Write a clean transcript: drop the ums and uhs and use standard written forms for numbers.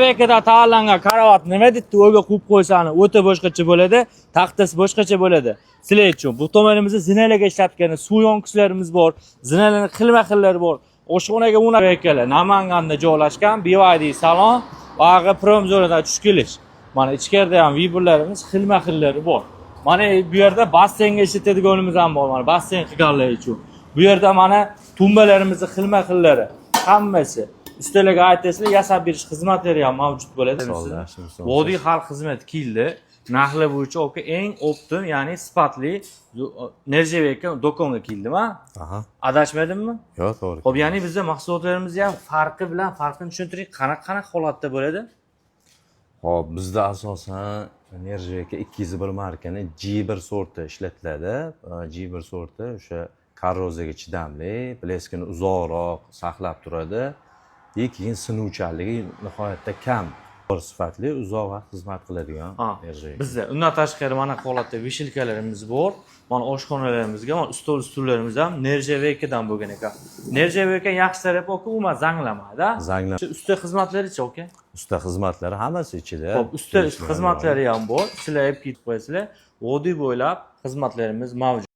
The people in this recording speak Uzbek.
Bekada tayyorlangan karavot nima deydi? O'ga qo'yib qo'ysani, o'ta boshqacha bo'ladi, taxtasi boshqacha bo'ladi. Sizlar uchun bu tomonimizda zinalarga ishlatgan suv yonkishlarimiz bor, zinalarning xilma-xillari bor. Oshxonaga o'rnab ekala Namanganda joylashgan BYD salon va promzorada tushib kelish. Mana ichkarida ham vibrlarimiz xilma-xillari bor. Mana bu yerda basseynga ishlatadiganimiz ham bor, mana basseyn qilganlar uchun. Bu yerda mana tumbalarimizni xilma-xillari hammasi ustalarga aytasizlar, yasab berish xizmatlari ham mavjud bo'ladi. Vodiy xalq xizmati keldi. Narxlar bo'yicha eng optim, ya'ni sifatli Nerjeveka do'konga keldimi? Adashmadimmi? Yo'q, to'g'ri. Xo'p, ya'ni bizda mahsulotlarimiz ham farqini tushuntiring, qanaqa holatda bo'ladi? Hop, bizda asosan Nerjeveka 201 markani G1 sorti ishlatiladi. G1 sorti o'sha korroziyaga chidamli, bleskini uzoqroq saqlab turadi. Keyin sinuvchanligi nihoyatda kam. Sifatli uzoq vaqt xizmat qiladigan Nerjeveka. Bizda undan tashqari mana holatda vishilkalarimiz bor. Mana oshxonalarimizga, mana ustol-ustullarimiz ham Nerjevekadan bo'lgan ekan. Nerjeveka yaxshi tarafi umuman zanglamaydi. Usta xizmatlari-chi aka? Usta xizmatlari hammasi ichida. Xo'p, usta xizmatlari ham bor. Sizlar olib ketib qo'yasizlar. Vodiy bo'ylab xizmatlarimiz mavjud.